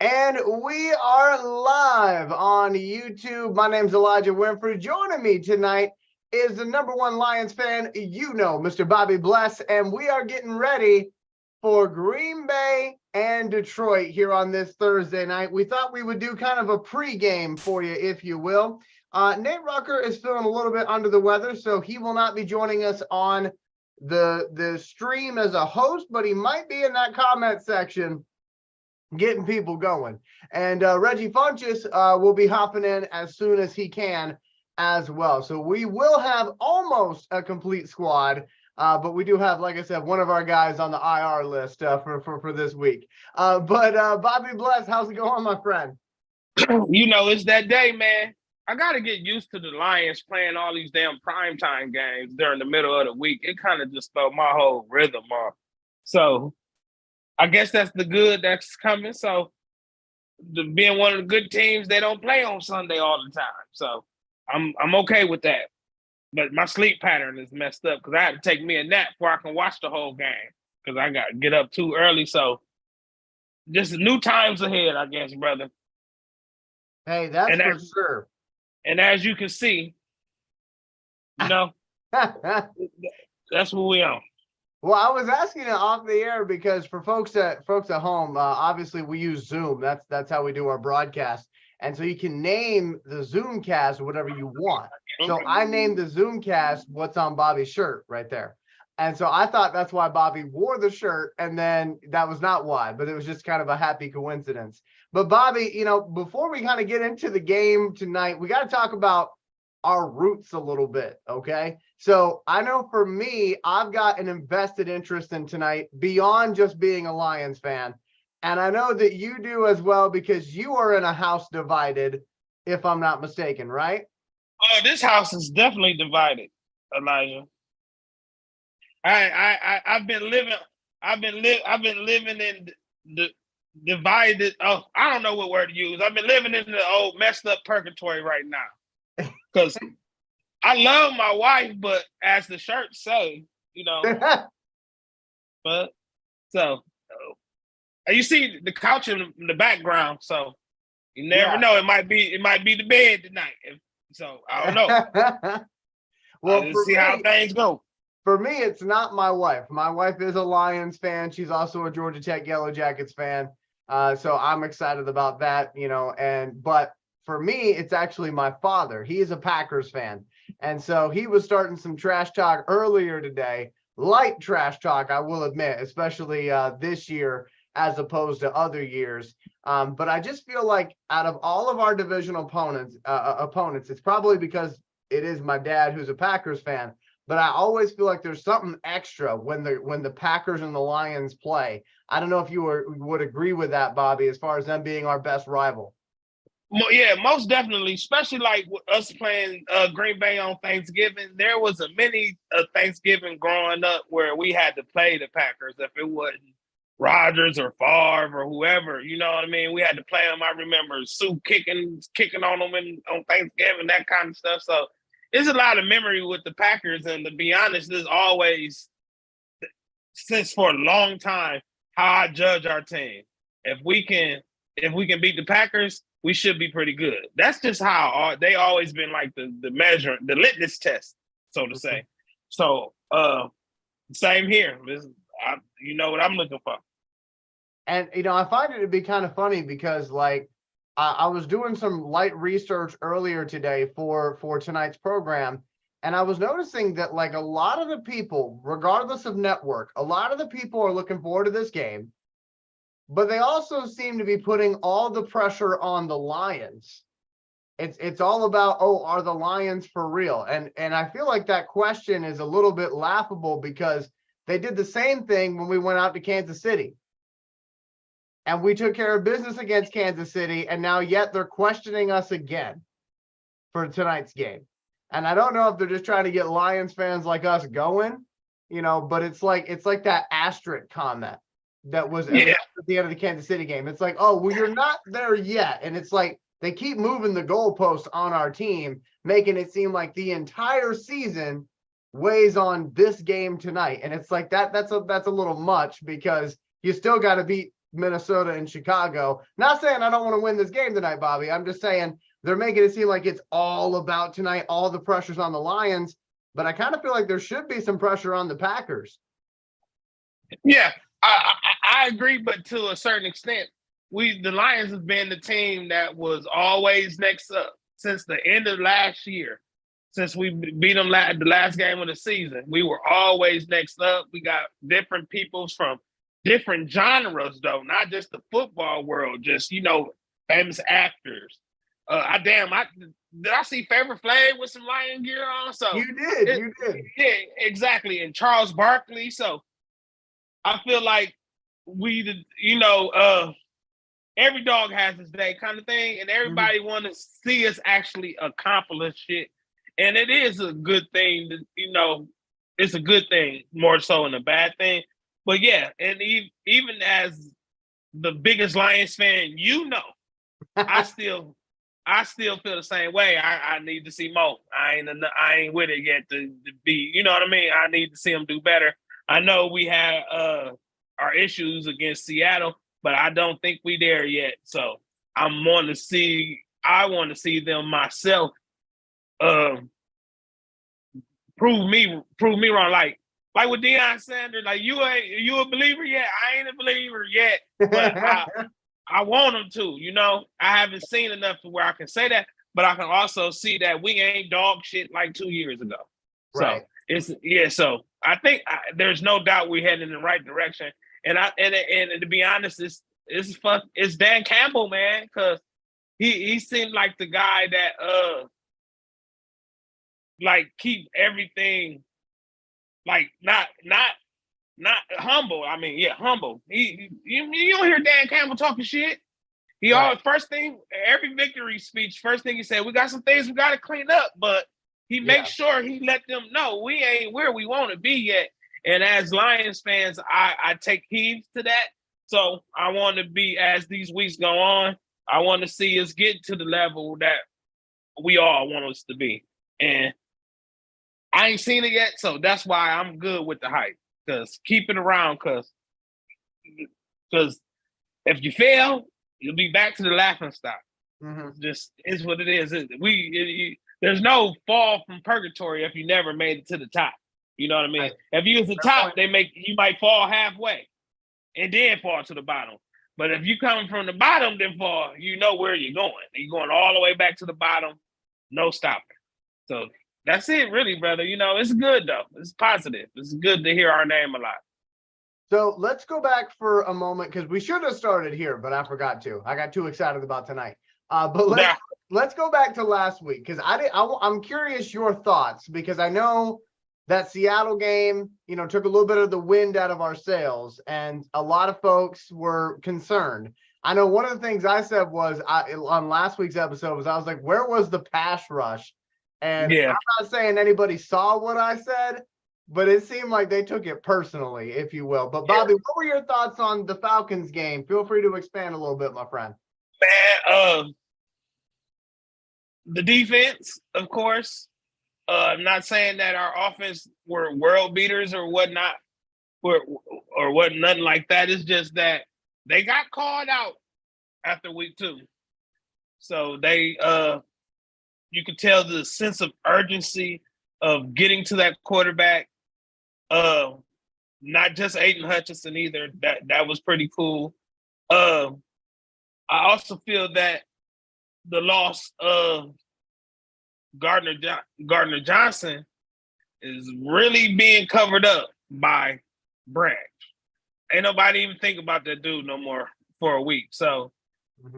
And we are live on YouTube. My name's Elijah Winfrey. Joining me tonight is the number one Lions fan, Mr. Bobby Bless. And we are getting ready for Green Bay and Detroit here on this Thursday night. We thought we would do kind of a pregame for you, if you will. Nate Rucker is feeling a little bit under the weather, so he will not be joining us on the stream as a host, but he might be in that comment section getting people going. And Reggie Funchess will be hopping in as soon as he can as well. So we will have almost a complete squad, but we do have, like I said, one of our guys on the IR list for this week. But Bobby Bless, how's it going, my friend? It's that day, man. I got to get used to the Lions playing all these damn primetime games during the middle of the week. It kind of just throw my whole rhythm off. So I guess that's the good that's coming. So being one of the good teams, they don't play on Sunday all the time. So I'm okay with that. But my sleep pattern is messed up because I had to take me a nap before I can watch the whole game because I got to get up too early. So just new times ahead, I guess, brother. Hey, that's for sure. And as you can see, that's what we on. Well, I was asking it off the air because for folks at home, obviously we use Zoom. That's how we do our broadcast. And so you can name the Zoomcast whatever you want. So I named the Zoomcast what's on Bobby's shirt right there. And so I thought that's why Bobby wore the shirt. And then that was not why, but it was just kind of a happy coincidence. But Bobby, before we kind of get into the game tonight, we got to talk about our roots a little bit. Okay. So I know for me, I've got an invested interest in tonight beyond just being a Lions fan. And I know that you do as well, because you are in a house divided, if I'm not mistaken, right? Oh, this house is definitely divided, Elijah. I've been living in the divided. Oh, I don't know what word to use. I've been living in the old messed up purgatory right now. Because I love my wife, but as the shirts say, but so you see the couch in the background, so you never know. It might be the bed tonight. So I don't know. Well, see how things go. For me, it's not my wife. My wife is a Lions fan. She's also a Georgia Tech Yellow Jackets fan. So I'm excited about that, but for me, it's actually my father. He is a Packers fan. And so he was starting some trash talk earlier today, light trash talk, I will admit, especially this year as opposed to other years. But I just feel like out of all of our divisional opponents, it's probably because it is my dad who's a Packers fan. But I always feel like there's something extra when the Packers and the Lions play. I don't know if you would agree with that, Bobby, as far as them being our best rival. Yeah, most definitely, especially like us playing Green Bay on Thanksgiving. There was a mini Thanksgiving growing up where we had to play the Packers. If it wasn't Rodgers or Favre or whoever, you know what I mean? We had to play them. I remember Sue kicking on them on Thanksgiving, that kind of stuff. So there's a lot of memory with the Packers. And to be honest, there's always, since for a long time, how I judge our team. If we can beat the Packers, we should be pretty good. That's just how they always been like the measure, the litmus test, so to say. So same here. You know what I'm looking for. And I find it to be kind of funny because I was doing some light research earlier today for tonight's program, and I was noticing that a lot of the people, regardless of network, a lot of the people are looking forward to this game. But they also seem to be putting all the pressure on the Lions. It's all about, are the Lions for real? And I feel like that question is a little bit laughable because they did the same thing when we went out to Kansas City. And we took care of business against Kansas City, and now yet they're questioning us again for tonight's game. And I don't know if they're just trying to get Lions fans like us going, but it's like that asterisk comment that was at the end of the Kansas City game. It's like, oh, well, you're not there yet. And it's like they keep moving the goalposts on our team, making it seem like the entire season weighs on this game tonight. And it's like that's a little much because you still got to beat Minnesota and Chicago. Not saying I don't want to win this game tonight, Bobby. I'm just saying they're making it seem like it's all about tonight. All the pressure's on the Lions, but I kind of feel like there should be some pressure on the Packers. Yeah, I agree, but to a certain extent, the Lions have been the team that was always next up since the end of last year. Since we beat them the last game of the season, we were always next up. We got different peoples from different genres, though, not just the football world, just, famous actors. Did I see Favorite Flav with some Lion gear on? So you did. Yeah, exactly. And Charles Barkley. So I feel like every dog has his day kind of thing, and everybody want to see us actually accomplish it. And it is a good thing it's a good thing more so than a bad thing. But yeah, and even as the biggest Lions fan, I still feel the same way. I need to see more. I ain't with it yet to be, you know what I mean? I need to see them do better. I know we had our issues against Seattle, but I don't think we there yet. So I want to see them myself prove me wrong. Like with Deion Sanders, like you a believer yet? I ain't a believer yet, but I want them to. I haven't seen enough to where I can say that, but I can also see that we ain't dog shit like 2 years ago. Right. So So I think there's no doubt we're heading in the right direction. And to be honest, it's Dan Campbell, man, because he seemed like the guy that like keep everything like not humble. I mean, yeah, humble. You don't hear Dan Campbell talking shit. He always every victory speech, first thing he said, we got some things we got to clean up, but he makes sure he let them know we ain't where we want to be yet. And as Lions fans, I take heed to that. So I want to be, as these weeks go on, I want to see us get to the level that we all want us to be. And I ain't seen it yet, so that's why I'm good with the hype. Because keep it around, because if you fail, you'll be back to the laughing stock. Mm-hmm. Just is what it is. There's no fall from purgatory if you never made it to the top. You know what I mean? Right. If you was the top, you might fall halfway and then fall to the bottom. But if you come from the bottom, then fall, you know where you're going. You're going all the way back to the bottom, no stopping. So that's it, really, brother. It's good, though. It's positive. It's good to hear our name a lot. So let's go back for a moment, because we should have started here, but I forgot to. I got too excited about tonight. But let's go back to last week, because I'm curious your thoughts, because I know that Seattle game, took a little bit of the wind out of our sails, and a lot of folks were concerned. I know one of the things I said was on last week's episode was I was like, where was the pass rush? And I'm not saying anybody saw what I said, but it seemed like they took it personally, if you will. But Bobby, what were your thoughts on the Falcons game? Feel free to expand a little bit, my friend. Man, the defense, of course. I'm not saying that our offense were world beaters or whatnot, or nothing like that. It's just that they got called out after week 2. So they you could tell the sense of urgency of getting to that quarterback. Not just Aiden Hutchinson either. That was pretty cool. I also feel that the loss of Gardner Johnson is really being covered up by Branch. Ain't nobody even think about that dude no more for a week. So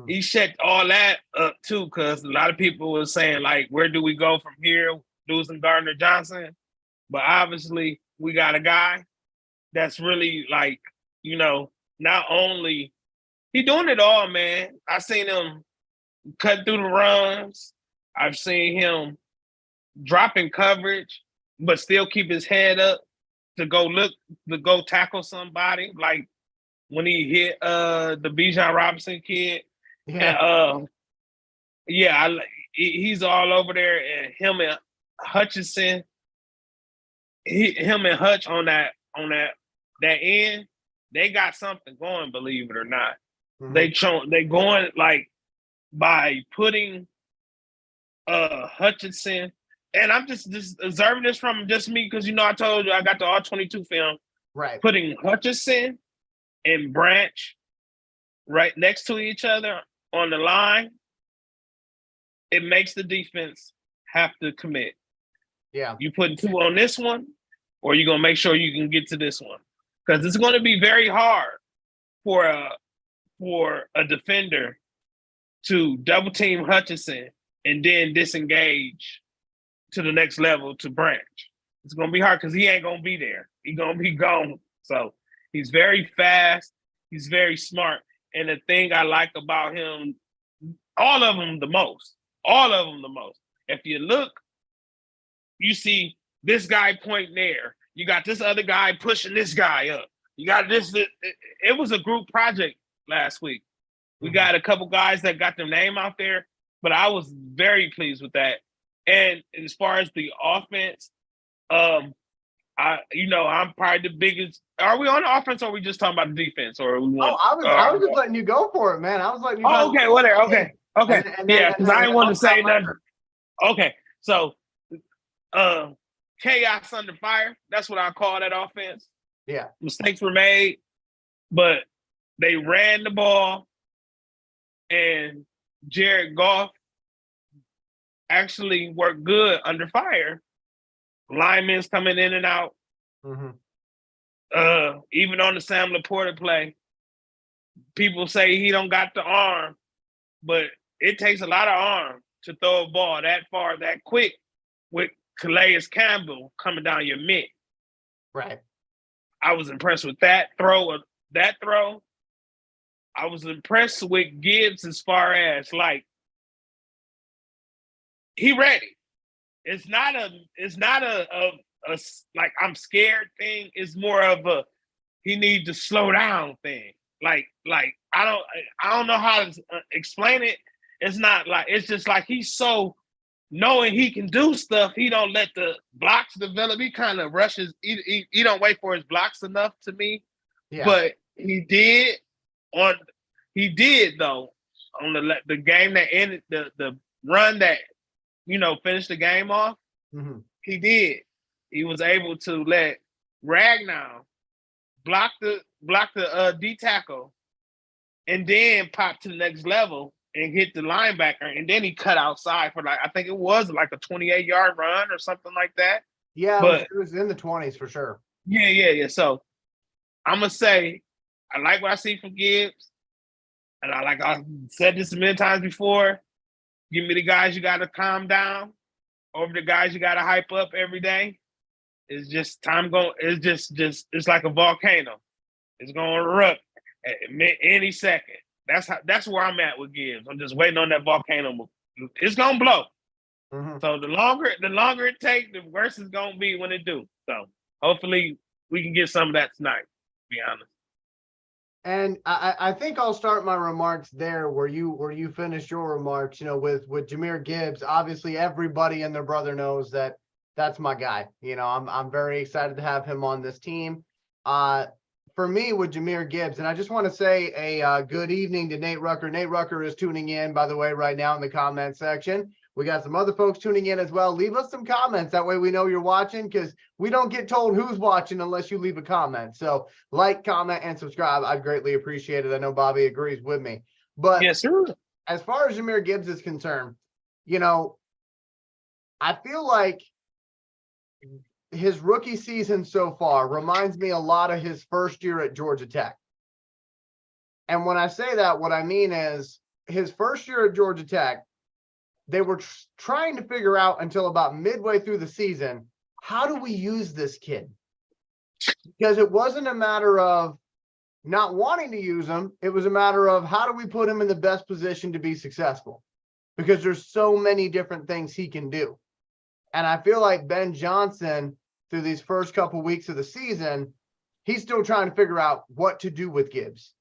he shut all that up too, because a lot of people were saying, like, where do we go from here losing Gardner Johnson? But obviously we got a guy that's really like, not only he doing it all, man. I seen him cut through the runs. I've seen him dropping coverage, but still keep his head up to go tackle somebody. Like when he hit the Bijan Robinson kid. And, he's all over there, and him and Hutchinson, him and Hutch on that end, they got something going, believe it or not. Mhm. They going like by putting Hutchinson, and I'm just observing this from just me because I told you I got the all-22 film. Right. Putting Hutchinson and Branch right next to each other on the line, it makes the defense have to commit. Yeah. You putting two on this one, or you're gonna make sure you can get to this one, because it's going to be very hard for a defender to double team Hutchinson and then disengage to the next level to Branch. It's going to be hard because he ain't going to be there. He's going to be gone. So he's very fast. He's very smart. And the thing I like about him, all of them the most. If you look, you see this guy pointing there. You got this other guy pushing this guy up. You got this. It was a group project last week. We got a couple guys that got their name out there, but I was very pleased with that. And as far as the offense, I'm probably the biggest. Are we on the offense, or are we just talking about the defense? Or we want? I was just letting you go for it, man. I was letting you. Oh, okay, whatever. Okay. Yeah, because I didn't want to say nothing. Okay, so chaos under fire. That's what I call that offense. Yeah. Mistakes were made, but they ran the ball, and Jared Goff actually worked good under fire. Linemen's coming in and out. Mm-hmm. Even on the Sam Laporta play, people say he don't got the arm, but it takes a lot of arm to throw a ball that far, that quick, with Calais Campbell coming down your mid. Right. I was impressed with that throw. I was impressed with Gibbs as far as like he ready. It's not a like I'm scared thing. It's more of a he need to slow down thing. Like I don't know how to explain it. It's not like it's just like he's so knowing he can do stuff. He don't let the blocks develop. He kind of rushes. He don't wait for his blocks enough to me. Yeah. But he did though on the game that ended the run that finished the game off. Mm-hmm. He did. He was able to let Ragnar block the D tackle and then pop to the next level and hit the linebacker, and then he cut outside for I think it was like a 28-yard run or something like that. Yeah, but it was in the 20s for sure. Yeah. So I'm gonna say I like what I see from Gibbs, and I said this many times before. Give me the guys you got to calm down over the guys you got to hype up every day. It's just time going. It's just it's like a volcano. It's going to erupt any second. That's where I'm at with Gibbs. I'm just waiting on that volcano. It's going to blow. Mm-hmm. So the longer it takes, the worse it's going to be when it do. So hopefully we can get some of that tonight, to be honest. And I think I'll start my remarks there where you finish your remarks, with Jahmyr Gibbs. Obviously, everybody and their brother knows that that's my guy. I'm very excited to have him on this team. For me, with Jahmyr Gibbs, and I just want to say a good evening to Nate Rucker. Nate Rucker is tuning in, by the way, right now in the comment section. We got some other folks tuning in as well. Leave us some comments. That way we know you're watching, because we don't get told who's watching unless you leave a comment. So like, comment, and subscribe. I'd greatly appreciate it. I know Bobby agrees with me. But yes, sir. As far as Jahmyr Gibbs is concerned, I feel like his rookie season so far reminds me a lot of his first year at Georgia Tech. And when I say that, what I mean is his first year at Georgia Tech, they were trying to figure out until about midway through the season, how do we use this kid? Because it wasn't a matter of not wanting to use him. It was a matter of how do we put him in the best position to be successful? Because there's so many different things he can do. And I feel like Ben Johnson, through these first couple weeks of the season, he's still trying to figure out what to do with Gibbs.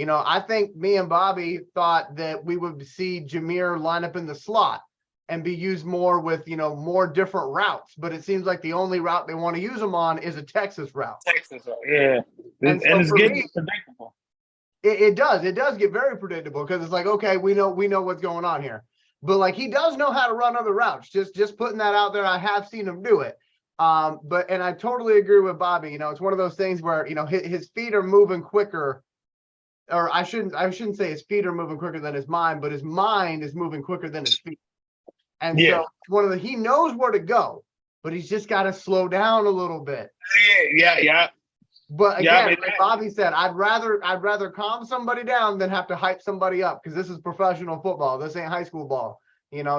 I think me and Bobby thought that we would see Jahmyr line up in the slot. and be used more with, more different routes. But it seems like the only route they want to use him on is a Texas route. Texas, yeah. And so it's for getting me, predictable. It does get very predictable because it's like, okay, we know what's going on here. But like, he does know how to run other routes. Just putting that out there. I have seen him do it. And I totally agree with Bobby. It's one of those things where, his feet are moving quicker, or I shouldn't say his feet are moving quicker than his mind, but his mind is moving quicker than his feet. And so he knows where to go, but he's just got to slow down a little bit. Yeah. But again, like Bobby said, I'd rather calm somebody down than have to hype somebody up, because this is professional football. This ain't high school ball,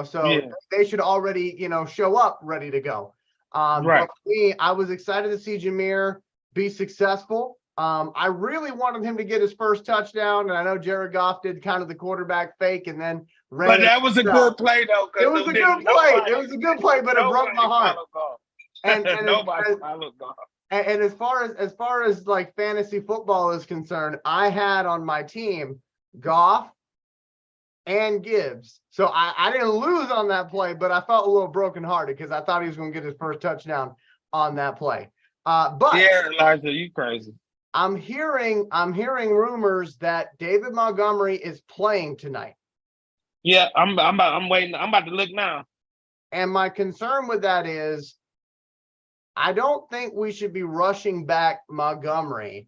so they should already, show up ready to go. Right. But for me, I was excited to see Jahmyr be successful. I really wanted him to get his first touchdown, and I know Jared Goff did kind of the quarterback fake and then ran. But that was a good play, though. It was a good play. It was a good play, but it broke my heart. And nobody followed Goff. And as far as like fantasy football is concerned, I had on my team Goff and Gibbs. So I didn't lose on that play, but I felt a little brokenhearted because I thought he was going to get his first touchdown on that play. But yeah, Elijah, you crazy. I'm hearing rumors that David Montgomery is playing tonight. Yeah, I'm waiting. I'm about to look now. And my concern with that is, I don't think we should be rushing back Montgomery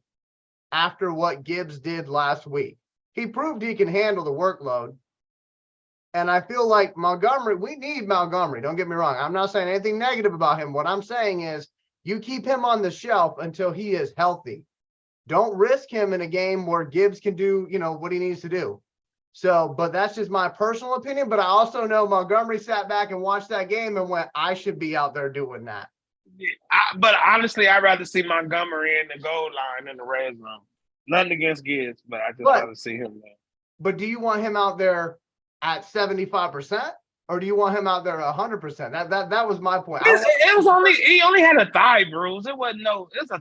after what Gibbs did last week. He proved he can handle the workload. And I feel like we need Montgomery. Don't get me wrong. I'm not saying anything negative about him. What I'm saying is, you keep him on the shelf until he is healthy. Don't risk him in a game where Gibbs can do, what he needs to do. So, but that's just my personal opinion. But I also know Montgomery sat back and watched that game and went, I should be out there doing that. But honestly, I'd rather see Montgomery in the goal line in the red zone. Nothing against Gibbs, but I just rather see him there. But do you want him out there at 75%, or do you want him out there at 100%? That was my point. He only had a thigh bruise. It wasn't it's a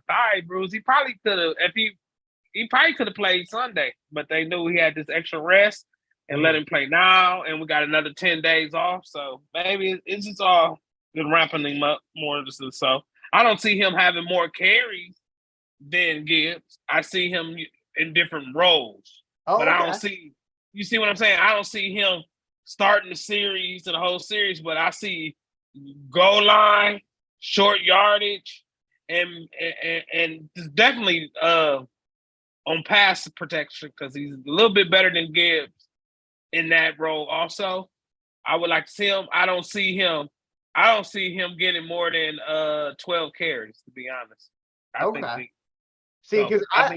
thigh bruise. He probably could have played Sunday, but they knew he had this extra rest and let him play now, and we got another 10 days off. So maybe it's just all been ramping him up more. So I don't see him having more carries than Gibbs. I see him in different roles. But I don't see, you see what I'm saying? I don't see him starting the series and the whole series, but I see goal line, short yardage, and definitely on pass protection, because he's a little bit better than Gibbs in that role also. I would like to see him. I don't see him getting more than 12 carries, to be honest. Because I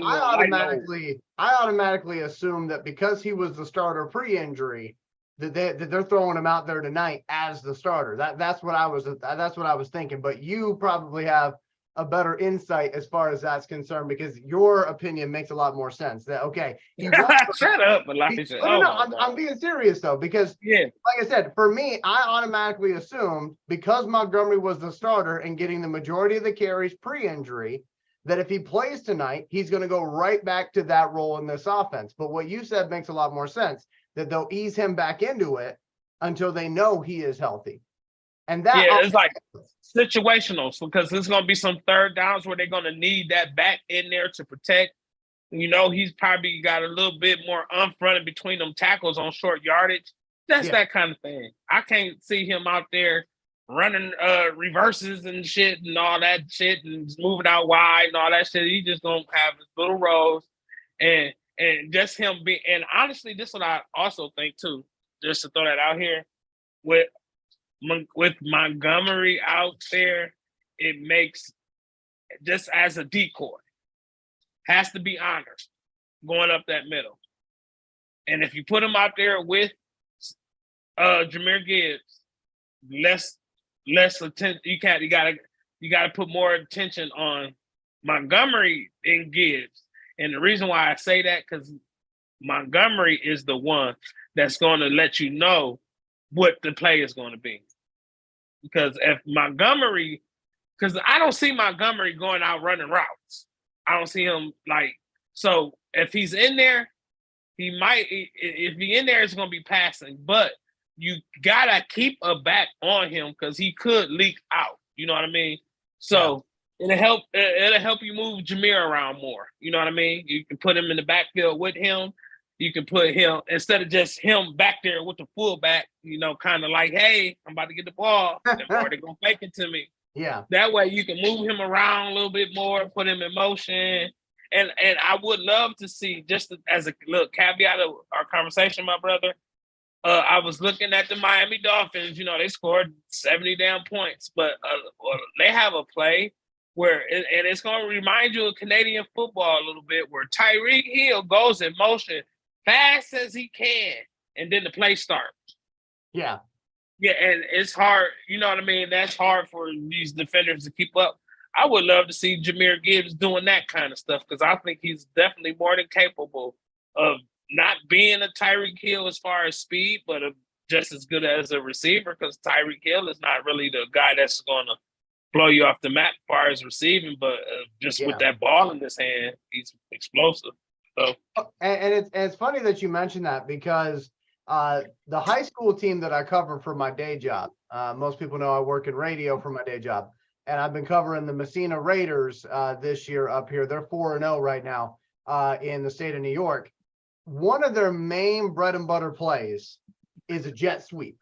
automatically assume that because he was the starter pre-injury, that they're throwing him out there tonight as the starter. That's what I was thinking. But you probably have a better insight as far as that's concerned, because your opinion makes a lot more sense. That shut up, Elijah. I'm being serious though, because like I said, for me, I automatically assumed, because Montgomery was the starter and getting the majority of the carries pre-injury, that if he plays tonight, he's going to go right back to that role in this offense. But what you said makes a lot more sense, that they'll ease him back into it until they know he is healthy. And that it's like situational, because there's going to be some third downs where they're going to need that back in there to protect. He's probably got a little bit more unfronted between them tackles on short yardage. That's that kind of thing. I can't see him out there running reverses and shit and all that shit and moving out wide and all that shit. He just gonna have his little rows and just him being. And honestly, this is what I also think too. Just to throw that out here, with Montgomery out there, it makes, just as a decoy, has to be honored going up that middle. And if you put him out there with Jahmyr Gibbs, less attention. You gotta put more attention on Montgomery and Gibbs. And the reason why I say that, because Montgomery is the one that's going to let you know what the play is going to be. Because if Montgomery, because I don't see Montgomery going out running routes. I don't see him so if he's in there, he might, if he's in there, it's going to be passing. But you gotta keep a back on him because he could leak out. You know what I mean? So it'll help you move Jameer around more. You know what I mean? You can put him in the backfield with him. You can put him instead of just him back there with the fullback, kind of like, hey, I'm about to get the ball. And Marty gonna fake it to me. Yeah. That way you can move him around a little bit more, put him in motion. And I would love to see, just as a little caveat of our conversation, my brother, I was looking at the Miami Dolphins. They scored 70 damn points, but they have a play where, and it's going to remind you of Canadian football a little bit, where Tyreek Hill goes in motion fast as he can, and then the play starts. Yeah. Yeah, and it's hard. You know what I mean? That's hard for these defenders to keep up. I would love to see Jahmyr Gibbs doing that kind of stuff because I think he's definitely more than capable of not being a Tyreek Hill as far as speed, but just as good as a receiver because Tyreek Hill is not really the guy that's going to blow you off the map as far as receiving, but with that ball in his hand, he's explosive. So, and it's funny that you mentioned that because the high school team that I cover for my day job, most people know I work in radio for my day job, and I've been covering the Messina Raiders this year up here. They're 4-0 right now in the state of New York. One of their main bread and butter plays is a jet sweep.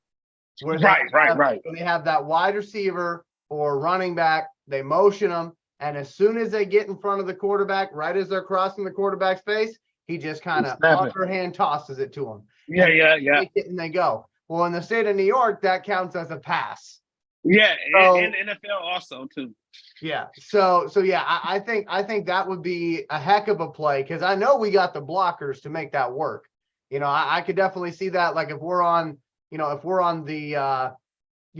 Where they have that wide receiver or running back, they motion them, and as soon as they get in front of the quarterback, right as they're crossing the quarterback's face, he just kind of underhand tosses it to them. Yeah. Take it and they go. Well, in the state of New York, that counts as a pass. Yeah, so, and NFL also too. Yeah. So yeah, I think that would be a heck of a play because I know we got the blockers to make that work. I could definitely see that. Like if we're on the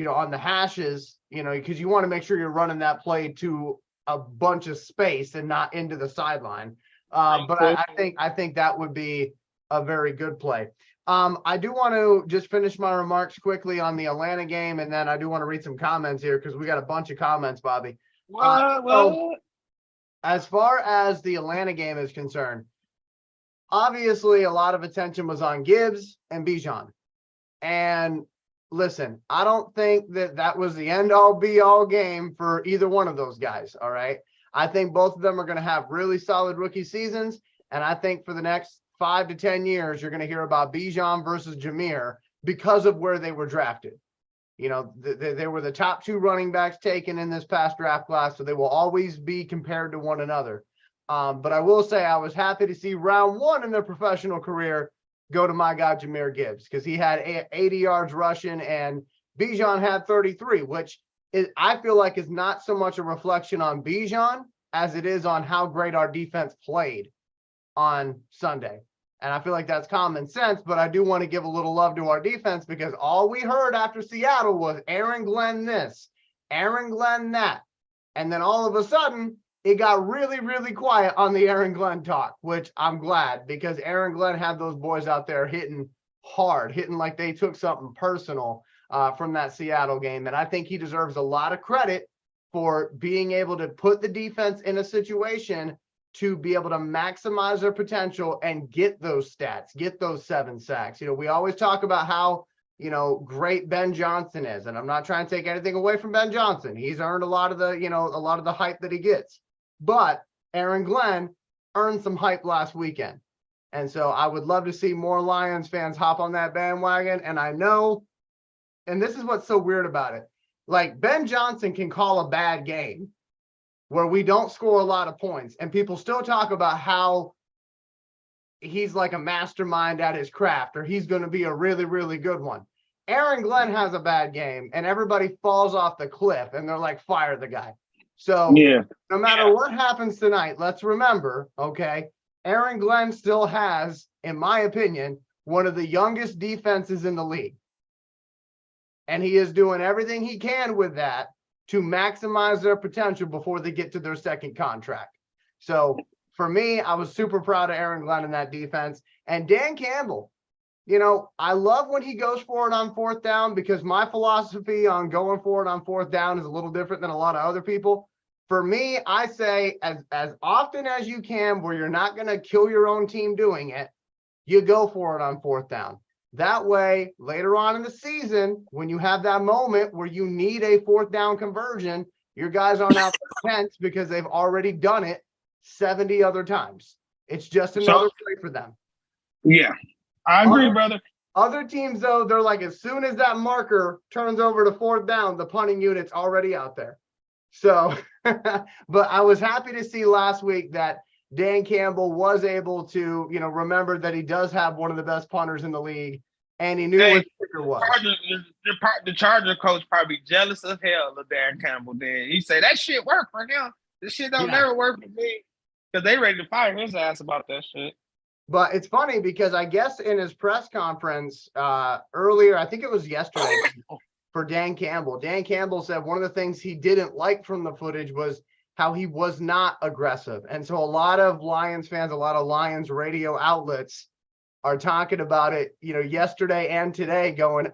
on the hashes, because you want to make sure you're running that play to a bunch of space and not into the sideline. But I think that would be a very good play. I do want to just finish my remarks quickly on the Atlanta game, and then I do want to read some comments here because we got a bunch of comments, Bobby. So as far as the Atlanta game is concerned, obviously a lot of attention was on Gibbs and Bijan. And listen, I don't think that was the end-all be-all game for either one of those guys, all right? I think both of them are going to have really solid rookie seasons, and I think for the next 5 to 10 years, you're going to hear about Bijan versus Jahmyr because of where they were drafted. They were the top 2 running backs taken in this past draft class, so they will always be compared to one another. But I will say I was happy to see round 1 in their professional career go to my guy Jahmyr Gibbs because he had 80 yards rushing and Bijan had 33, which I feel like is not so much a reflection on Bijan as it is on how great our defense played on Sunday. And I feel like that's common sense, but I do want to give a little love to our defense because all we heard after Seattle was Aaron Glenn this, Aaron Glenn that. And then all of a sudden, it got really, really quiet on the Aaron Glenn talk, which I'm glad because Aaron Glenn had those boys out there hitting hard, hitting like they took something personal from that Seattle game. And I think he deserves a lot of credit for being able to put the defense in a situation to be able to maximize their potential and get those stats, get those 7 sacks. We always talk about how, great Ben Johnson is, and I'm not trying to take anything away from Ben Johnson. He's earned a lot of the hype that he gets, but Aaron Glenn earned some hype last weekend. And so I would love to see more Lions fans hop on that bandwagon. And I know, and this is what's so weird about it. Like Ben Johnson can call a bad game where we don't score a lot of points and people still talk about how he's like a mastermind at his craft or he's going to be a really, really good one. Aaron Glenn has a bad game and everybody falls off the cliff and they're like, fire the guy. So no matter what happens tonight, let's remember, okay, Aaron Glenn still has, in my opinion, one of the youngest defenses in the league. And he is doing everything he can with that to maximize their potential before they get to their second contract. So for me, I was super proud of Aaron Glenn in that defense. And Dan Campbell, I love when he goes for it on 4th down because my philosophy on going for it on 4th down is a little different than a lot of other people. For me, I say as often as you can where you're not going to kill your own team doing it, you go for it on 4th down. That way, later on in the season, when you have that moment where you need a fourth down conversion, your guys aren't out there tense because they've already done it 70 other times. It's just another play for them. Yeah, I agree, brother. Other teams, though, they're like, as soon as that marker turns over to fourth down, the punting unit's already out there. So, but I was happy to see last week that Dan Campbell was able to, remember that he does have one of the best punters in the league, and he knew what the kicker was. The Charger coach probably jealous of hell of Dan Campbell. Then he said that shit worked for him. This shit don't never work for me, because they ready to fire his ass about that shit. But it's funny because I guess in his press conference earlier, I think it was yesterday, for Dan Campbell said one of the things he didn't like from the footage was how he was not aggressive. And so a lot of Lions fans, a lot of Lions radio outlets are talking about it, yesterday and today, going,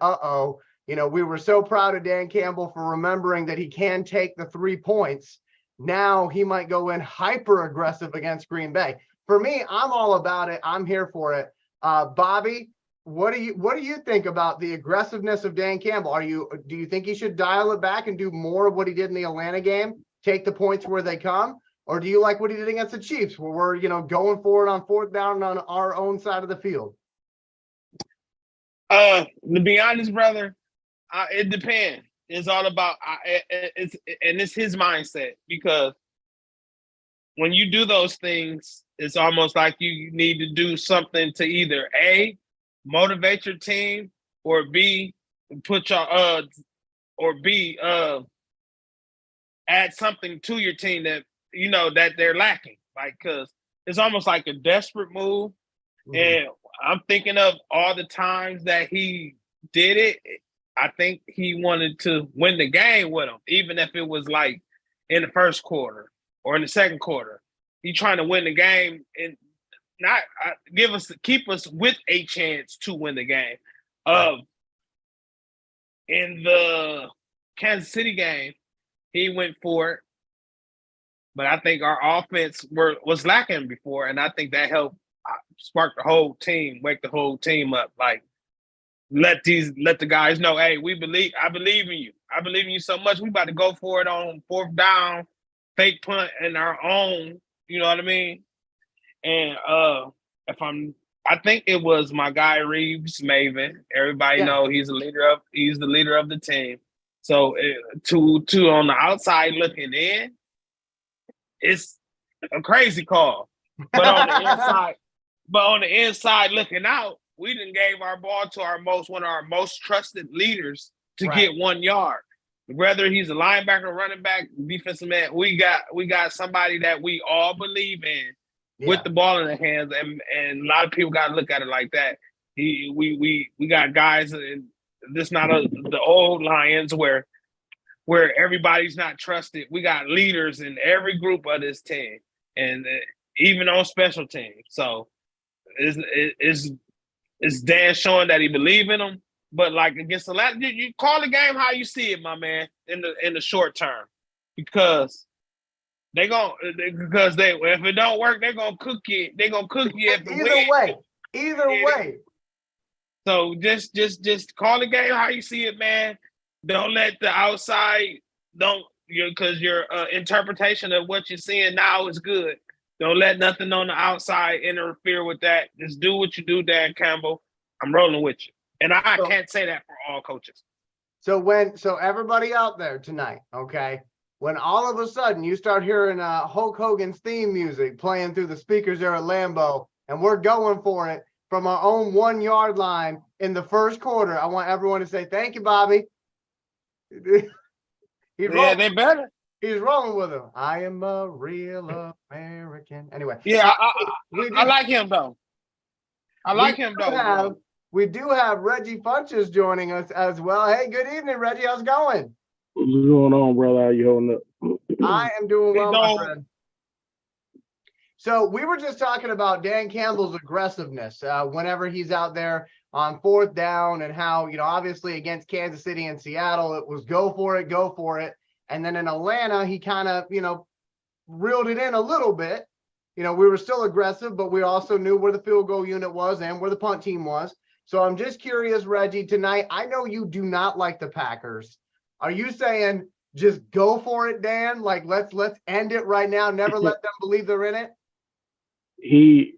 we were so proud of Dan Campbell for remembering that he can take the 3 points. Now he might go in hyper aggressive against Green Bay. For me, I'm all about it. I'm here for it. Bobby, what do you think about the aggressiveness of Dan Campbell? Do you think he should dial it back and do more of what he did in the Atlanta game, take the points where they come? Or do you like what he did against the Chiefs, where we're, going for it on fourth down on our own side of the field? To be honest, brother, it depends. It's all about it's his mindset, because when you do those things, it's almost like you need to do something to either A, motivate your team, or B, add something to your team that that they're lacking. Like, because it's almost like a desperate move. Mm-hmm. And I'm thinking of all the times that he did it. I think he wanted to win the game with them, even if it was like in the first quarter or in the second quarter. He trying to win the game and not keep us with a chance to win the game. In the Kansas City game, he went for it, but I think our offense was lacking before, and I think that helped spark the whole team, wake the whole team up. Like, let the guys know, hey, I believe in you. I believe in you so much. We about to go for it on fourth down, fake punt in our own. You know what I mean? And I think it was my guy Reeves Maven. Everybody know he's the leader of the team. So to on the outside looking in, it's a crazy call. But on the inside looking out, we done gave our ball to one of our most trusted leaders to get 1 yard. Whether he's a linebacker, running back, defensive man, we got somebody that we all believe in with the ball in their hands, and a lot of people got to look at it like that. We got guys, and this not the old Lions where everybody's not trusted. We got leaders in every group of this team, and even on special teams. So it's Dan showing that he believe in them. But like against the last, you call the game how you see it, my man, in the short term, because if it don't work, they're gonna cook you. They're gonna cook you Either way. So just call the game how you see it, man. Don't let the outside because your interpretation of what you're seeing now is good. Don't let nothing on the outside interfere with that. Just do what you do, Dan Campbell. I'm rolling with you. And I can't say that for all coaches. So everybody out there tonight, okay, when all of a sudden you start hearing Hulk Hogan's theme music playing through the speakers there at Lambeau, and we're going for it from our own 1 yard line in the first quarter, I want everyone to say, thank you, Bobby. They better. He's rolling with him. I am a real American. Anyway. Yeah, I like him, though. We do have Reggie Funches joining us as well. Hey, good evening, Reggie. How's it going? What's going on, brother? How you holding up? I am doing well, my friend. So we were just talking about Dan Campbell's aggressiveness whenever he's out there on fourth down, and how, obviously against Kansas City and Seattle, it was go for it. And then in Atlanta, he kind of, reeled it in a little bit. We were still aggressive, but we also knew where the field goal unit was and where the punt team was. So I'm just curious, Reggie, tonight, I know you do not like the Packers. Are you saying just go for it, Dan? Like, let's end it right now. Never let them believe they're in it.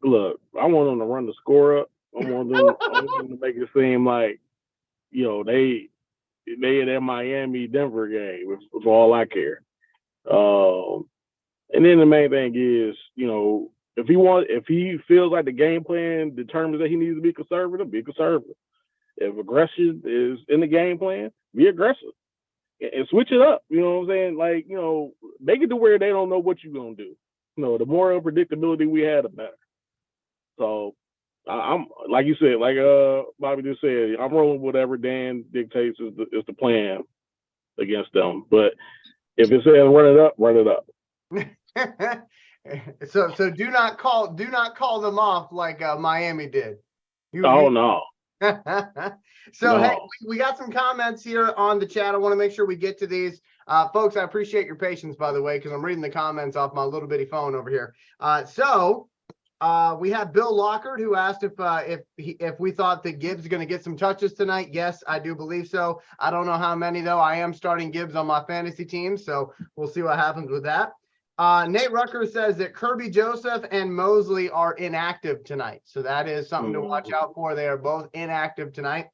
Look, I want them to run the score up. I want them to make it seem like, they in that Miami Denver game. It's all I care. And then the main thing is, if he feels like the game plan determines that he needs to be conservative, be conservative. If aggression is in the game plan, be aggressive and switch it up. You know what I'm saying? Like, make it to where they don't know what you're gonna do. The more unpredictability we had, the better. So I'm like you said, like Bobby just said, I'm rolling whatever Dan dictates is the plan against them. But if it says run it up. So do not call them off like Miami did. No. So, no. Hey, we got some comments here on the chat. I want to make sure we get to these. Folks, I appreciate your patience, by the way, because I'm reading the comments off my little bitty phone over here. We have Bill Lockhart, who asked if we thought that Gibbs is going to get some touches tonight. Yes, I do believe so. I don't know how many, though. I am starting Gibbs on my fantasy team, so we'll see what happens with that. Nate Rucker says that Kirby Joseph and Mosley are inactive tonight. So that is something to watch out for. They are both inactive tonight.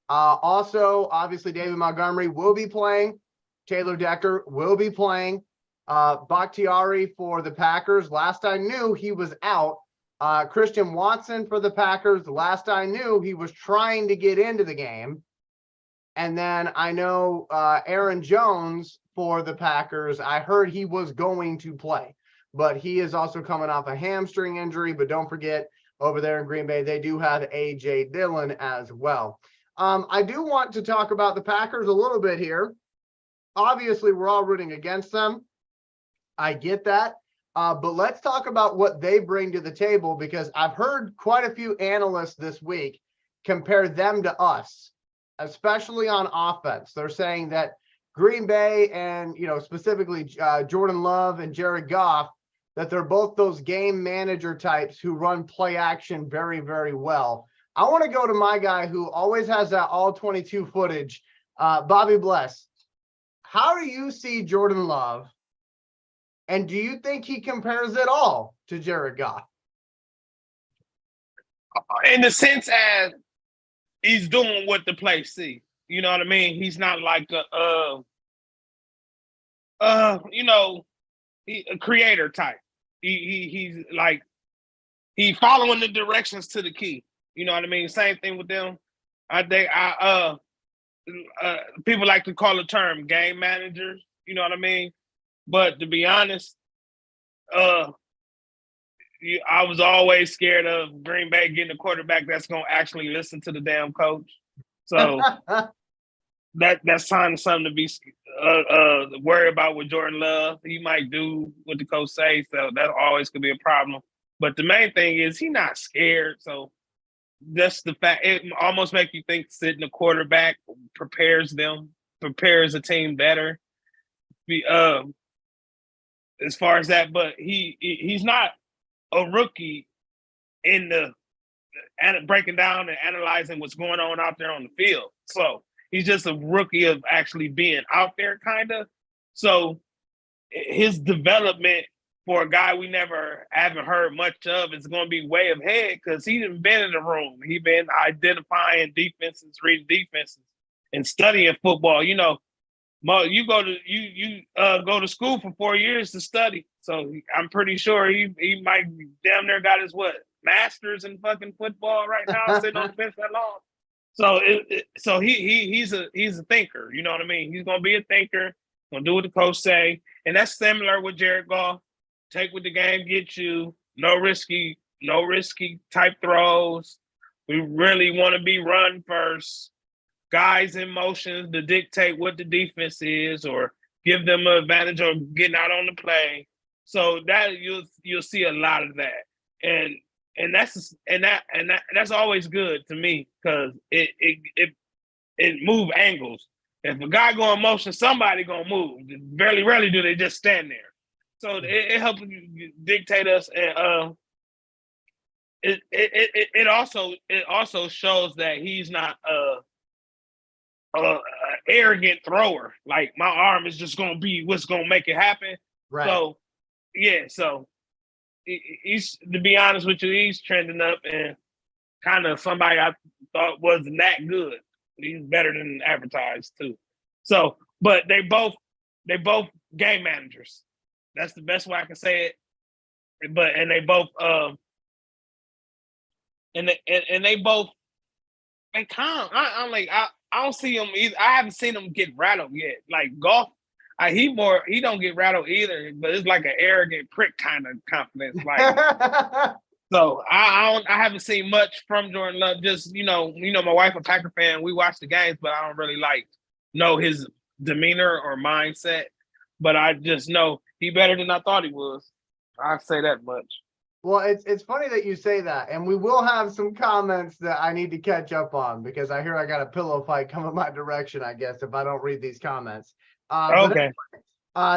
Also, obviously, David Montgomery will be playing. Taylor Decker will be playing. Bakhtiari for the Packers. Last I knew, he was out. Christian Watson for the Packers. Last I knew, he was trying to get into the game. And then I know Aaron Jones for the Packers, I heard he was going to play, but he is also coming off a hamstring injury. But don't forget, over there in Green Bay, they do have A.J. Dillon as well. I do want to talk about the Packers a little bit here. Obviously, we're all rooting against them. I get that. But let's talk about what they bring to the table, because I've heard quite a few analysts this week compare them to us, especially on offense. They're saying that Green Bay and, specifically Jordan Love and Jared Goff, that they're both those game manager types who run play action very, very well. I want to go to my guy who always has that all 22 footage, Bobby Bless. How do you see Jordan Love? And do you think he compares at all to Jared Goff? In the sense as he's doing what the play see. You know what I mean? He's not like a creator type. He's like, he following the directions to the key. You know what I mean? Same thing with them. People like to call the term game managers. You know what I mean? But to be honest, I was always scared of Green Bay getting a quarterback that's going to actually listen to the damn coach. So that's something to be worried about with Jordan Love. He might do what the coach says, so that always could be a problem. But the main thing is he's not scared. So that's the fact. It almost makes you think sitting a quarterback prepares a team better. As far as that, but he's not a rookie in the breaking down and analyzing what's going on out there on the field. So he's just a rookie of actually being out there, kind of. So his development for a guy we haven't heard much of is going to be way ahead, because he's been in the room. He's been identifying defenses, reading defenses, and studying football. You know, you go to school for 4 years to study. So I'm pretty sure he might damn near got his master's in fucking football right now, sitting on the bench that long. So he's a thinker. You know what I mean? He's gonna be a thinker. Gonna do what the coach say, and that's similar with Jared Goff. Take what the game gets you. No risky type throws. We really want to be run first. Guys in motion to dictate what the defense is, or give them an advantage of getting out on the play. So that you'll see a lot of that, and that's always good to me, because it move angles. If a guy going motion, somebody gonna move. Very rarely do they just stand there. So it helps you dictate us. And it also shows that he's not a arrogant thrower. Like my arm is just gonna be what's gonna make it happen. Right. So yeah, so he's, to be honest with you, he's trending up and kind of somebody I thought wasn't that good. He's better than advertised too. So, but they both game managers. That's the best way I can say it. But and they both and they both they calm. I'm like I don't see them either. I haven't seen them get rattled yet. Like Golf, he don't get rattled either, but it's like an arrogant prick kind of confidence. Like so I haven't seen much from Jordan Love. Just my wife a Packer fan. We watch the games, but I don't really know his demeanor or mindset. But I just know he better than I thought he was. I'd say that much. Well, it's funny that you say that, and we will have some comments that I need to catch up on because I hear I got a pillow fight coming my direction, I guess, if I don't read these comments. Okay.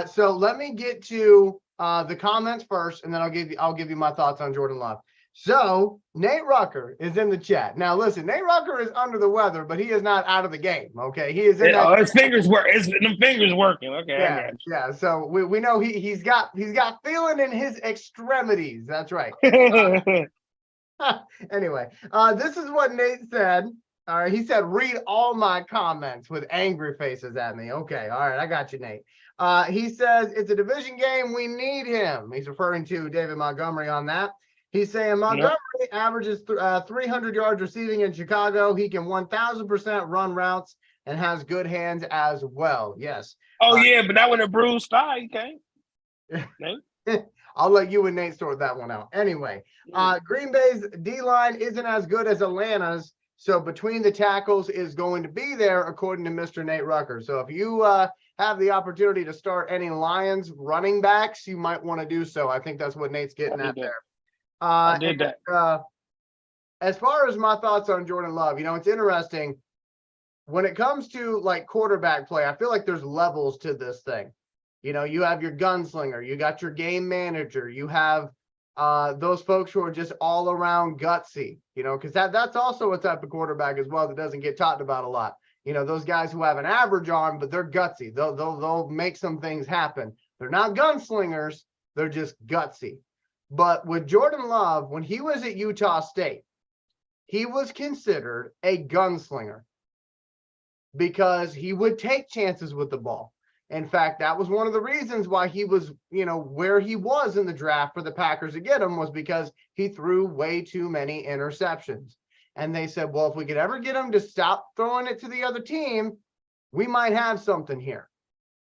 So let me get to the comments first, and then I'll give you my thoughts on Jordan Love. So Nate Rucker is in the chat. Now listen, Nate Rucker is under the weather, but he is not out of the game. Okay, he is in that. His fingers work. Them fingers working. Okay. Yeah. So we know he's got feeling in his extremities. That's right. Anyway, this is what Nate said. All right, he said, read all my comments with angry faces at me. Okay, all right, I got you, Nate. He says it's a division game. We need him. He's referring to David Montgomery on that. He's saying Montgomery averages 300 yards receiving in Chicago. He can 1,000% run routes and has good hands as well. Yes. Oh, yeah, but that one a bruised thigh. He can't. I'll let you and Nate sort that one out. Anyway, Green Bay's D-line isn't as good as Atlanta's, so between the tackles is going to be there, according to Mr. Nate Rucker. So if you have the opportunity to start any Lions running backs, you might want to do so. I think that's what Nate's getting at there. I did that. As far as my thoughts on Jordan Love, it's interesting. When it comes to like quarterback play, I feel like there's levels to this thing. You have your gunslinger, you got your game manager, you have those folks who are just all around gutsy, because that's also a type of quarterback as well that doesn't get talked about a lot. Those guys who have an average arm, but they're gutsy. They'll make some things happen. They're not gunslingers, they're just gutsy. But with Jordan Love, when he was at Utah State, he was considered a gunslinger because he would take chances with the ball. In fact, that was one of the reasons why he was, where he was in the draft for the Packers to get him, was because he threw way too many interceptions. And they said, well, if we could ever get him to stop throwing it to the other team, we might have something here.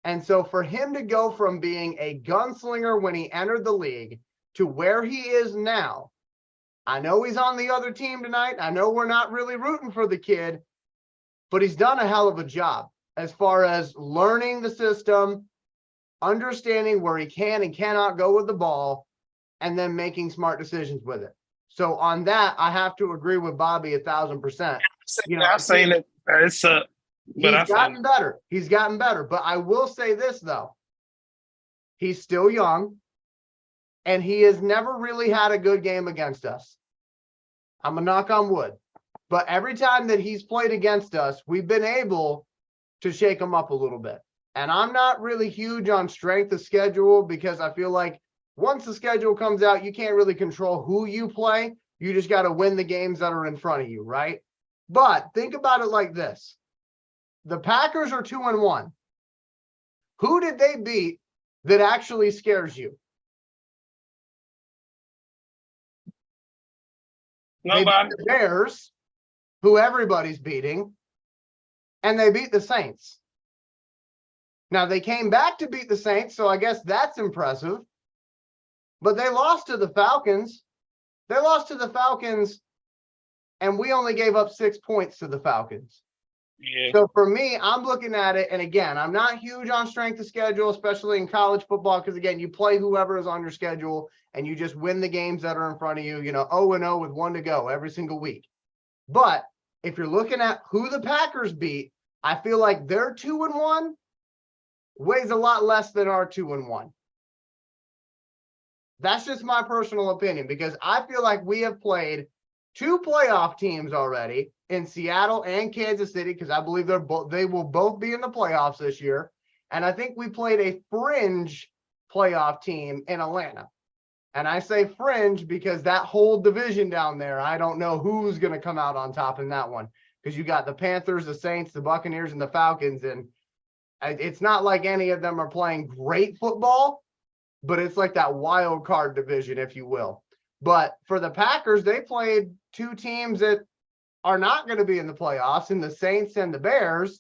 And so for him to go from being a gunslinger when he entered the league to where he is now, I know he's on the other team tonight. I know we're not really rooting for the kid, but he's done a hell of a job as far as learning the system, understanding where he can and cannot go with the ball, and then making smart decisions with it. So on that, I have to agree with Bobby 1,000%. I'm saying it. It's he's gotten better. He's gotten better. But I will say this, though. He's still young, and he has never really had a good game against us. I'm going to knock on wood. But every time that he's played against us, we've been able to shake him up a little bit. And I'm not really huge on strength of schedule because I feel like once the schedule comes out, you can't really control who you play. You just got to win the games that are in front of you, right? But think about it like this. The Packers are 2-1. Who did they beat that actually scares you? Nobody. They beat the Bears, who everybody's beating, and they beat the Saints. Now, they came back to beat the Saints, so I guess that's impressive. But they lost to the Falcons. They lost to the Falcons, and we only gave up 6 points to the Falcons. Yeah. So for me, I'm looking at it, and again, I'm not huge on strength of schedule, especially in college football, because again, you play whoever is on your schedule, and you just win the games that are in front of you, 0-0 with 1 to go every single week. But if you're looking at who the Packers beat, I feel like their 2-1 weighs a lot less than our 2-1. That's just my personal opinion, because I feel like we have played 2 playoff teams already in Seattle and Kansas City, because I believe they will both be in the playoffs this year. And I think we played a fringe playoff team in Atlanta. And I say fringe because that whole division down there, I don't know who's going to come out on top in that one, because you got the Panthers, the Saints, the Buccaneers, and the Falcons. And it's not like any of them are playing great football, but it's like that wild card division, if you will. But for the Packers, they played 2 teams that are not going to be in the playoffs, in the Saints and the Bears.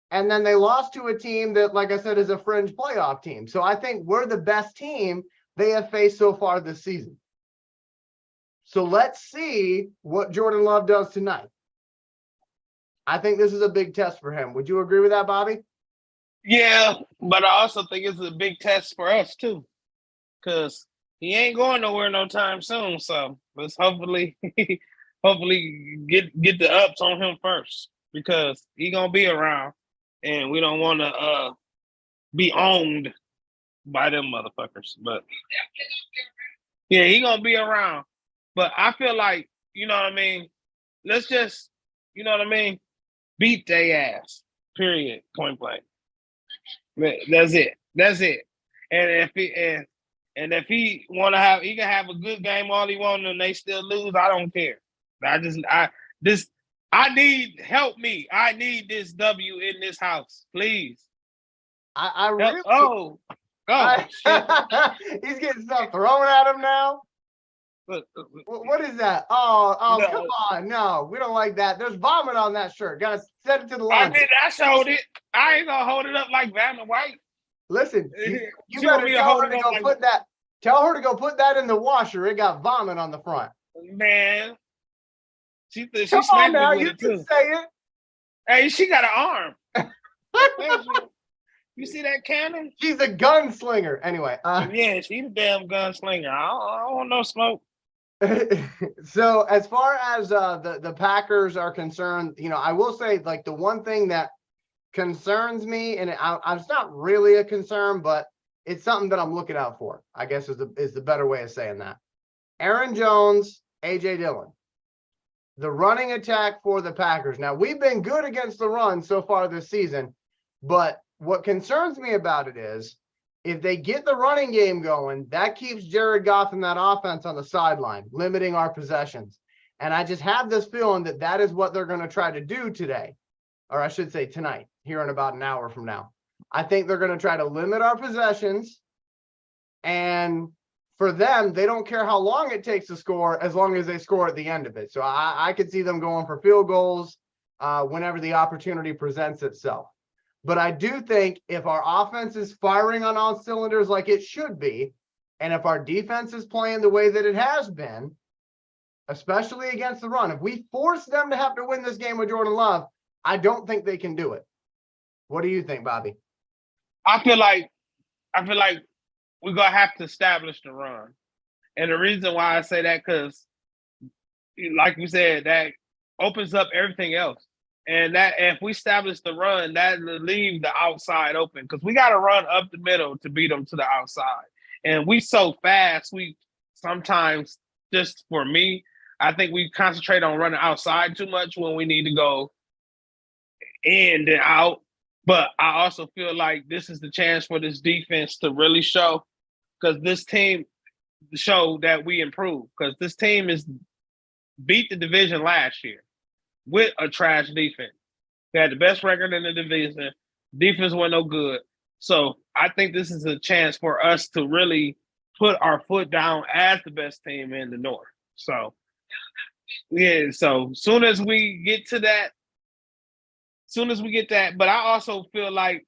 And then they lost to a team that, like I said, is a fringe playoff team. So I think we're the best team they have faced so far this season. So let's see what Jordan Love does tonight. I think this is a big test for him. Would you agree with that, Bobby? Yeah, but I also think it's a big test for us too, because he ain't going nowhere no time soon. So let's hopefully get the ups on him first, because he gonna be around, and we don't want to be owned by them motherfuckers. But yeah, he gonna be around. But I feel like, you know what I mean, let's just, you know what I mean, beat their ass. Period. Point blank. That's it. And if he want to have, he can have a good game all he wants, and they still lose. I don't care. I need, help me. I need this W in this house, please. I really. Go. He's getting stuff thrown at him now. What is that? Oh, no. Come on. No, we don't like that. There's vomit on that shirt. Gotta send it to the line. I showed it. I ain't gonna hold it up like Vanna White. Listen, you better tell her to go put that. Tell her to go put that in the washer. It got vomit on the front. Man, she Come on now, you can say it. Hey, she got an arm. You see that cannon? She's a gunslinger. Anyway. Yeah, she's a damn gunslinger. I don't want no smoke. So as far as the Packers are concerned, you know, I will say, like, the one thing that concerns me, and it's not really a concern, but it's something that I'm looking out for, I guess is the better way of saying that. Aaron Jones, A.J. Dillon, the running attack for the Packers. Now, we've been good against the run so far this season, but what concerns me about it is, if they get the running game going, that keeps Jared Goff and that offense on the sideline, limiting our possessions. And I just have this feeling that is what they're going to try to do today, or I should say tonight, here in about an hour from now. I think they're going to try to limit our possessions. And for them, they don't care how long it takes to score, as long as they score at the end of it. So I could see them going for field goals whenever the opportunity presents itself. But I do think if our offense is firing on all cylinders like it should be, and if our defense is playing the way that it has been, especially against the run, if we force them to have to win this game with Jordan Love, I don't think they can do it. What do you think, Bobby? I feel like we're going to have to establish the run. And the reason why I say that, because, like you said, that opens up everything else. And that if we establish the run, that will leave the outside open, because we got to run up the middle to beat them to the outside. And we so fast, we sometimes, just for me, I think we concentrate on running outside too much when we need to go in and out. But I also feel like this is the chance for this defense to really show, because this team show that we improve, because this team is beat the division last year with a trash defense. They had the best record in the division. Defense wasn't no good. So I think this is a chance for us to really put our foot down as the best team in the North. So, yeah, so soon as we get that, but I also feel like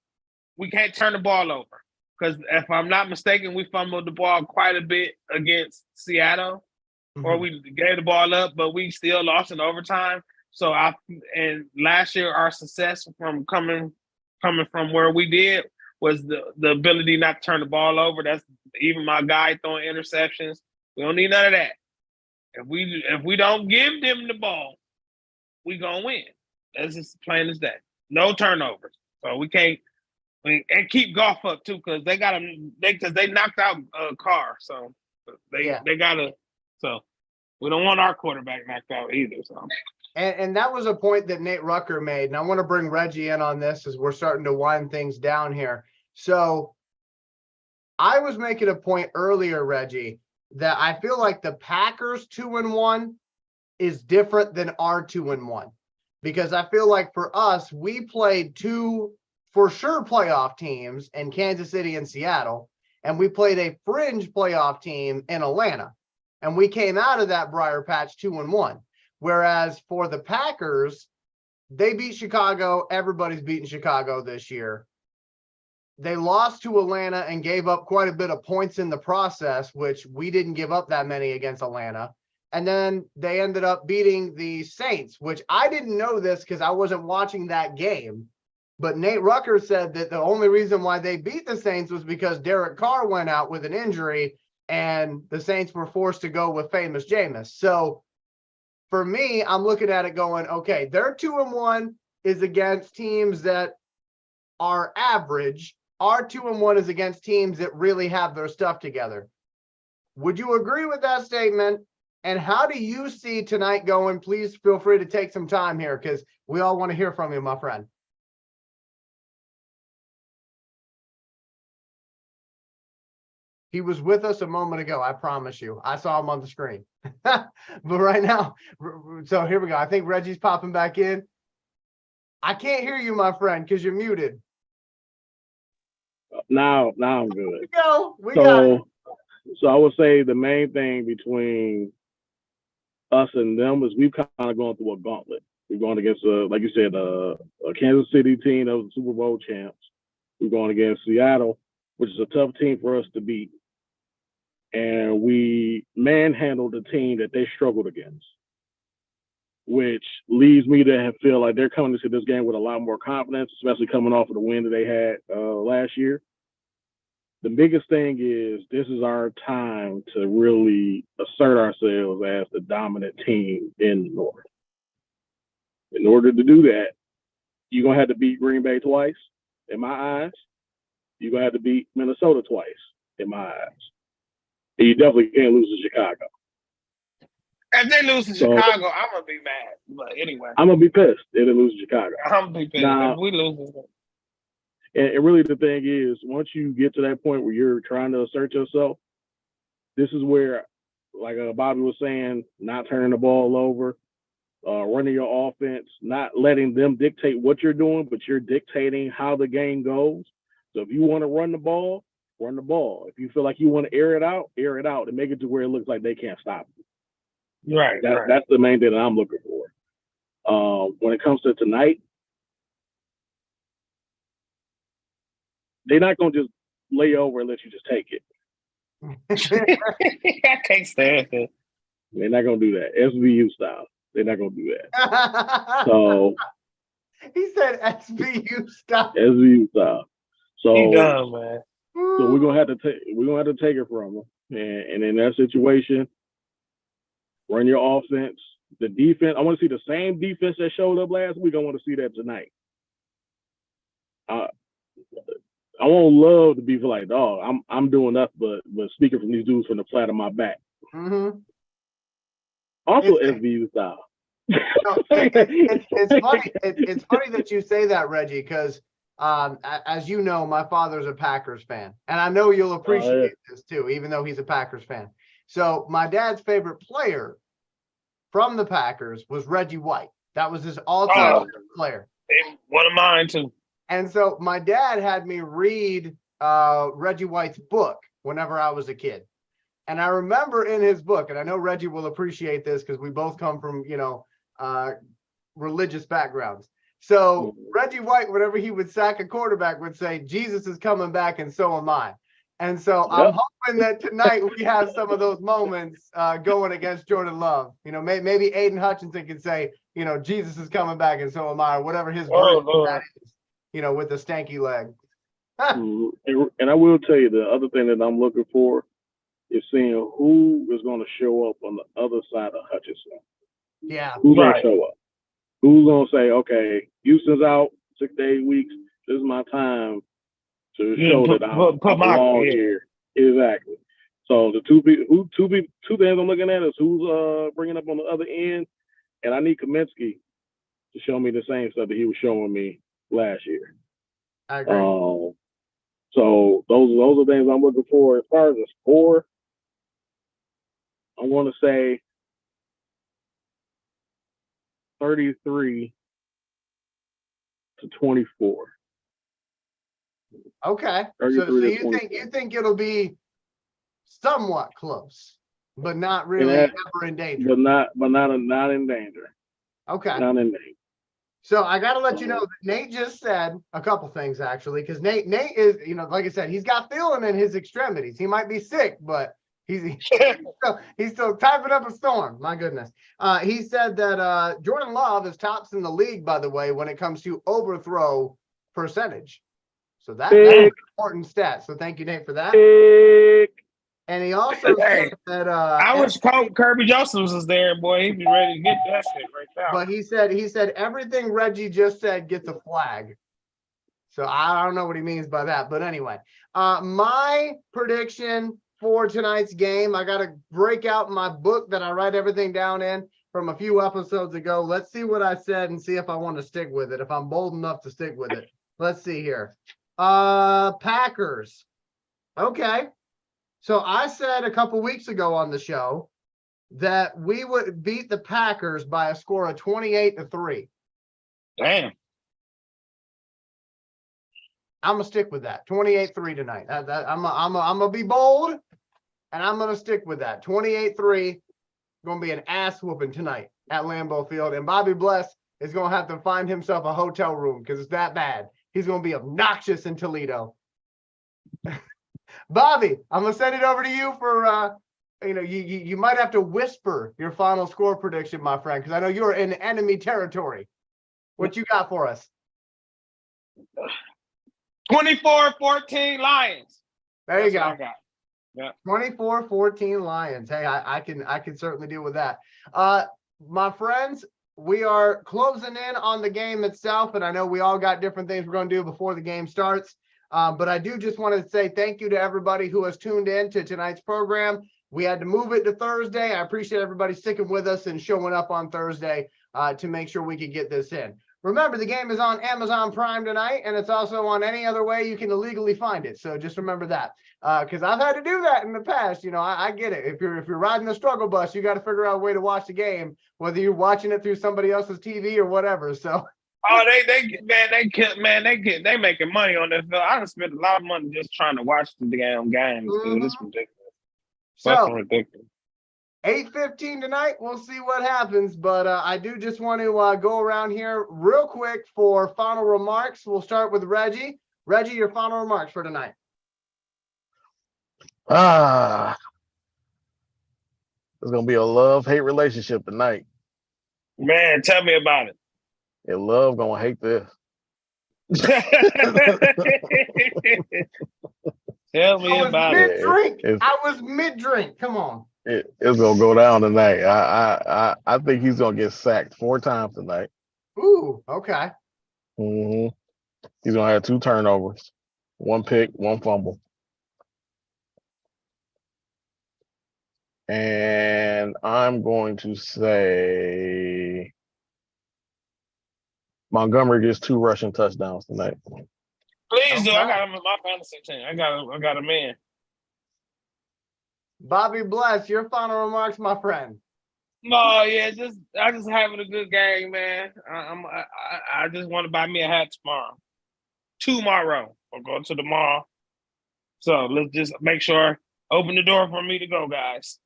we can't turn the ball over, because if I'm not mistaken, we fumbled the ball quite a bit against Seattle, or we gave the ball up, but we still lost in overtime. So and last year our success from coming from where we did was the ability not to turn the ball over. That's even my guy throwing interceptions. We don't need none of that. If we don't give them the ball, we gonna win. That's just plain as that. No turnovers. So we can't. And keep Goff up too, because they knocked out Carr. So They gotta. So we don't want our quarterback knocked out either. So. And that was a point that Nate Rucker made. And I want to bring Reggie in on this as we're starting to wind things down here. So I was making a point earlier, Reggie, that I feel like the Packers 2-1 is different than our 2-1. Because I feel like for us, we played two for sure playoff teams in Kansas City and Seattle. And we played a fringe playoff team in Atlanta. And we came out of that Briar Patch 2-1. Whereas for the Packers, they beat Chicago. Everybody's beaten Chicago this year. They lost to Atlanta and gave up quite a bit of points in the process, which we didn't give up that many against Atlanta. And then they ended up beating the Saints, which I didn't know this because I wasn't watching that game. But Nate Rucker said that the only reason why they beat the Saints was because Derek Carr went out with an injury and the Saints were forced to go with Famous Jameis. So for me, I'm looking at it going, okay, their 2-1 is against teams that are average. Our 2-1 is against teams that really have their stuff together. Would you agree with that statement? And how do you see tonight going? Please feel free to take some time here because we all want to hear from you, my friend. He was with us a moment ago, I promise you. I saw him on the screen. But right now, so here we go. I think Reggie's popping back in. I can't hear you, my friend, because you're muted. Now I'm good. We got it. So I would say the main thing between us and them is we've kind of gone through a gauntlet. We've gone against, like you said, a Kansas City team that was the Super Bowl champs. We've gone against Seattle, which is a tough team for us to beat. And we manhandled a team that they struggled against, which leads me to feel like they're coming into this game with a lot more confidence, especially coming off of the win that they had last year. The biggest thing is this is our time to really assert ourselves as the dominant team in the North. In order to do that, you're going to have to beat Green Bay twice, in my eyes. You're going to have to beat Minnesota twice, in my eyes. And you definitely can't lose to Chicago. If they lose to Chicago, I'm going to be mad. But anyway. I'm going to be pissed if they lose to Chicago. I'm going to be pissed if we lose. And really the thing is, once you get to that point where you're trying to assert yourself, this is where, like Bobby was saying, not turning the ball over, running your offense, not letting them dictate what you're doing, but you're dictating how the game goes. So if you want to run the ball, run the ball. If you feel like you want to air it out, and make it to where it looks like they can't stop you. Right. That's the main thing that I'm looking for. When it comes to tonight, they're not going to just lay over and let you just take it. I can't stand it. They're not going to do that. SVU style. They're not going to do that. So he said SVU style. SVU style. So he done, man. So we're gonna have to take it from them. And in that situation, run your offense. The defense, I want to see the same defense that showed up last week. I want to see that tonight. I won't love to be like, oh, I'm doing nothing but speaking from these dudes from the flat of my back. Mm-hmm. Also SVU style. It's funny. It's funny that you say that, Reggie, because as you know, my father's a Packers fan, and I know you'll appreciate this too, even though he's a Packers fan. So my dad's favorite player from the Packers was Reggie White. That was his all-time player. One of mine too. And so my dad had me read Reggie White's book whenever I was a kid. And I remember in his book, and I know Reggie will appreciate this because we both come from, religious backgrounds. So Reggie White, whenever he would sack a quarterback, would say, Jesus is coming back and so am I. And so I'm hoping that tonight we have some of those moments going against Jordan Love. Maybe Aiden Hutchinson can say, Jesus is coming back and so am I, or whatever his version of that is, with the stanky leg. And I will tell you the other thing that I'm looking for is seeing who is going to show up on the other side of Hutchinson. Yeah. Who's going to show up? Who's going to say, okay, Houston's out 6 to 8 weeks. This is my time to show that I belong here. Exactly. So the two things I'm looking at is who's bringing up on the other end, and I need Kaminsky to show me the same stuff that he was showing me last year. I agree. So those are things I'm looking for. As far as the score, I want to say 33-24. Okay. So you think it'll be somewhat close, but not really ever in danger. But not in danger. Okay. Not in danger. So I got to let you know that Nate just said a couple things actually, because Nate is, like I said, he's got feeling in his extremities. He might be sick, but he's still typing up a storm. My goodness. He said that Jordan Love is tops in the league, by the way, when it comes to overthrow percentage. So that's an important stat. So thank you, Nate, for that. And he also said that I wish Kirby Johnson was there, boy. He'd be ready to get that shit right now. But he said everything Reggie just said gets a flag. So I don't know what he means by that. But anyway, my prediction for tonight's game, I got to break out my book that I write everything down in from a few episodes ago. Let's see what I said and see if I want to stick with it, if I'm bold enough to stick with it. Let's see here. Packers. Okay. So I said a couple weeks ago on the show that we would beat the Packers by a score of 28-3. Damn. I'm gonna stick with that. 28-3 tonight. I'm gonna be bold, and I'm gonna stick with that. 28-3. Gonna be an ass whooping tonight at Lambeau Field, and Bobby Bless is gonna have to find himself a hotel room because it's that bad. He's gonna be obnoxious in Toledo. Bobby, I'm gonna send it over to you for you might have to whisper your final score prediction, my friend, because I know you're in enemy territory. What you got for us? 24-14 Lions. There you go. Yeah. 24-14 Lions. Hey, I can certainly deal with that. My friends, we are closing in on the game itself, and I know we all got different things we're going to do before the game starts. But I do just want to say thank you to everybody who has tuned in to tonight's program. We had to move it to Thursday. I appreciate everybody sticking with us and showing up on Thursday to make sure we could get this in. Remember, the game is on Amazon Prime tonight, and it's also on any other way you can illegally find it. So just remember that, because I've had to do that in the past. I get it. If you're riding the struggle bus, you got to figure out a way to watch the game, whether you're watching it through somebody else's TV or whatever. So. Oh, they making money on this. I done spent a lot of money just trying to watch the damn games, dude. It's ridiculous. So, ridiculous. 8:15 tonight. We'll see what happens, but I do just want to go around here real quick for final remarks. We'll start with Reggie. Reggie, your final remarks for tonight. It's gonna be a love-hate relationship tonight. Man, tell me about it. And love gonna hate this. Tell me about it. I was mid-drink. Come on. It's gonna go down tonight. I think he's gonna get sacked 4 times tonight. Ooh, okay. He's gonna have 2 turnovers, 1 pick, 1 fumble. And I'm going to say Montgomery gets 2 rushing touchdowns tonight. Please do. I got him in my fantasy team. I got a man. Bobby Bless, your final remarks, my friend. No, yeah, I just having a good game, man. I just want to buy me a hat tomorrow. I'll go to tomorrow. So let's just make sure, open the door for me to go, guys.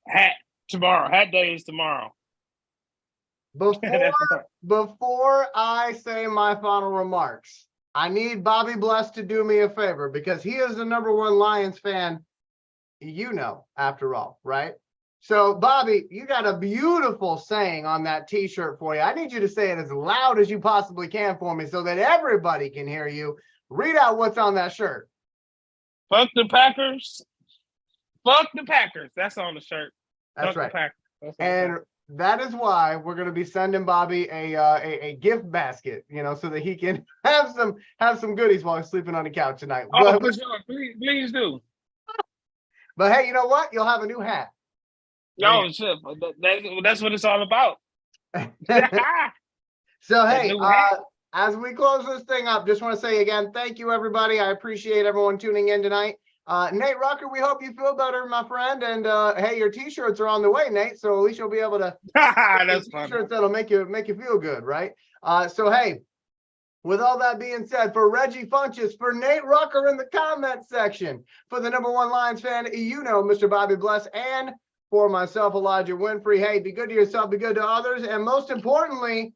Hat tomorrow. Hat day is tomorrow. Before I say my final remarks, I need Bobby Bless to do me a favor because he is the #1 Lions fan, after all, right? So, Bobby, you got a beautiful saying on that T-shirt for you. I need you to say it as loud as you possibly can for me so that everybody can hear you. Read out what's on that shirt. Fuck the Packers. Fuck the Packers. That's on the shirt. That's Fuck right. The Packers. And that is why we're going to be sending Bobby a gift basket, so that he can have some goodies while he's sleeping on the couch tonight. Oh, for sure. Please do. But hey, you know what? You'll have a new hat. No, shit. But that's what it's all about. So That hey, new hat. as we close this thing up, just want to say again, thank you everybody. I appreciate everyone tuning in tonight. Nate Rucker, we hope you feel better, my friend. And hey, your t-shirts are on the way, Nate. So at least you'll be able to That's funny. t-shirts that'll make you feel good, right? So hey, with all that being said, for Reggie Funches, for Nate Rucker in the comment section, for the #1 Lions fan, you know, Mr. Bobby Bless, and for myself, Elijah Winfrey, hey, be good to yourself, be good to others, and most importantly,